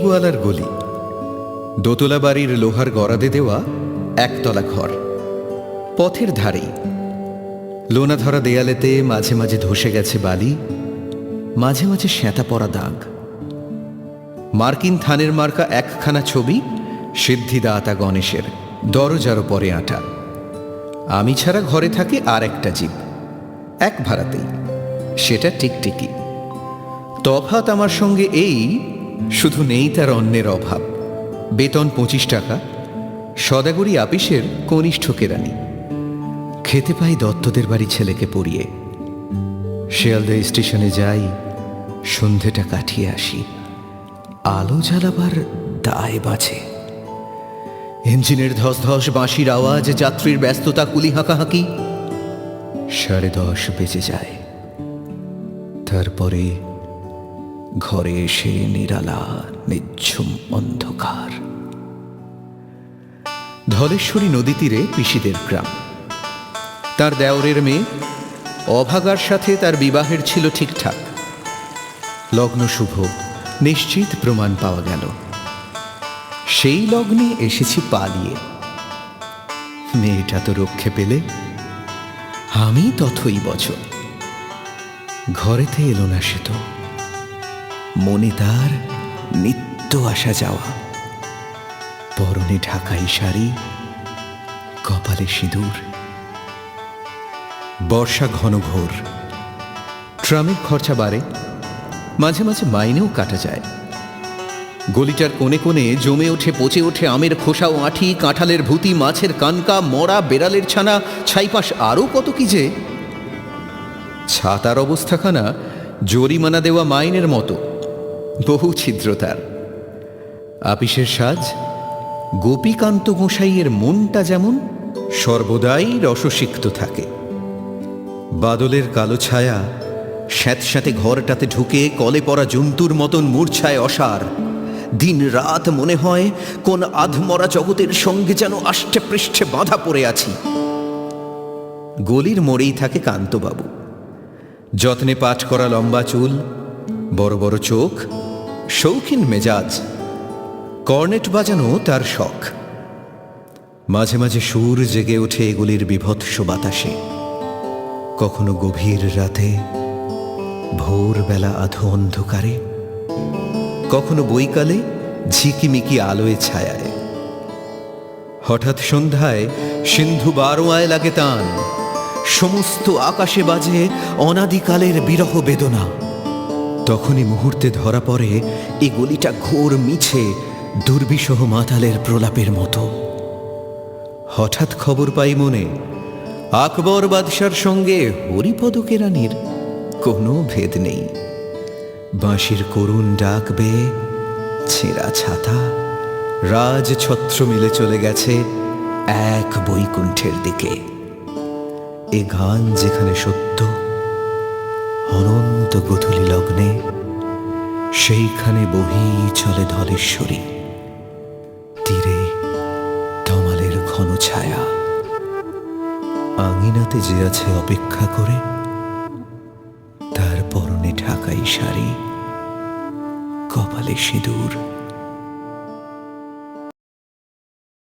গোয়ালার গলি, দোতলা বাড়ির লোহার গড়াদে দেওয়া একতলা ঘর, পথের ধারেই। লোনা ধরা দেয়ালেতে মাঝে মাঝে ধসে গেছে বালি, মাঝে মাঝে শ্যাঁতা পড়া দাগ। মার্কিন থানের মার্কা একখানা ছবি সিদ্ধিদাতা গণেশের, দরজারও পরে আঁটা। আমি ছাড়া ঘরে থাকে আর একটা জীব, এক ভাড়াতেই, সেটা টিকটিকি। তফাৎ আমার সঙ্গে এই, শুধু নেই তার অন্যের অভাব। বেতন 25 টাকা, সদাগরি আপিসের কনিষ্ঠ কেরানি। খেতে পাই দত্তদের বাড়ি ছেলেকে পড়িয়ে। শিয়ালদা স্টেশনে যাই, সন্ধেটা কাটিয়ে আসি। আলো জ্বালাবার দায় বাজে। ইঞ্জিনের ধস ধস, বাঁশির আওয়াজ, যাত্রীর ব্যস্ততা, কুলি হাঁকাহাঁকি। 10:30 বেজে যায়। তারপরে ঘরে এসে নিরালা নিঝুম অন্ধকার। ধলেশ্বরী নদী তীরে পিসিদের গ্রাম। তার দেওরের মেয়ে অভাগার সাথে তার বিবাহের ছিল ঠিকঠাক। লগ্ন শুভ, নিশ্চিত প্রমাণ পাওয়া গেল। সেই লগ্নে এসেছি পালিয়ে। মেয়েটা তো রক্ষে পেলে, আমি তথই বছর। ঘরেতে এলো না সে তো, মনে তার নিত্য আসা যাওয়া। পরনে ঢাকাই শাড়ি, কপালে সিঁদুর। বর্ষা ঘন ঘোর, ট্রামের খরচা বাড়ে, মাঝে মাঝে মাইনেও কাটা যায়। গলিটার কোণে কোণে জমে ওঠে, পচে ওঠে আমের খোসা ও আঁঠি, কাঁঠালের ভুতি, মাছের কানকা, মরা বেড়ালের ছানা, ছাইপাশ, আরও কত কি যে। ছাতার অবস্থাখানা জরিমানা দেওয়া মাইনের মতো, বহু ছিদ্র তার। আপিসের সাজ, গোপীকান্ত গোসাইয়ের মনটা যেমন সর্বদাই রসসিক্ত থাকে। বাদলের কালো ছায়া স্যাঁতস্যাঁতে ঘরটাতে ঢুকে কলে পড়া জন্তুর মতন মূর্ছায় অসার। দিন রাত মনে হয় কোন আধমরা জগতের সঙ্গে যেন আষ্টে পৃষ্ঠে বাঁধা পড়ে আছি। গলির মোড়েই থাকে কান্তবাবু। যত্নে পাঠ করা লম্বা চুল, বড় বড় চোখ, শৌখিন মেজাজ। কর্নেট বাজানো তার শখ। মাঝে মাঝে সুর জেগে ওঠে এগুলির বিভৎস বাতাসে। কখনো গভীর রাতে, ভোরবেলা আধো অন্ধকারে, কখনো বৈকালে ঝিকিমিকি আলোয় ছায়ায়। হঠাৎ সন্ধ্যায় সিন্ধু বারোয়ায় লাগে তান। সমস্ত আকাশে বাজে অনাদিকালের বিরহ বেদনা। তখনই মুহূর্তে ধরা পড়ে এই গলিটা ঘোর মিছে দুর্বিষহ মাতালের প্রলাপের মতো। হঠাৎ খবর পাই মনে, আকবর বাদশার সঙ্গে হরিপদ কেরানির কোনো ভেদ নেই। বাঁশির করুণ ডাক বেয়ে ছেঁড়া ছাতা, রাজছত্র মিলে চলে গেছে এক বৈকুণ্ঠের দিকে। এ গান যেখানে সত্য, অনন্ত গোধূলি লগ্নে সেইখানে বহি চলে ধলেশ্বরী। তীরে তমালের ঘন ছায়া। আঙিনাতে যে আছে অপেক্ষা করে, তার পরনে ঢাকাই শাড়ি, কপালে সিঁদুর।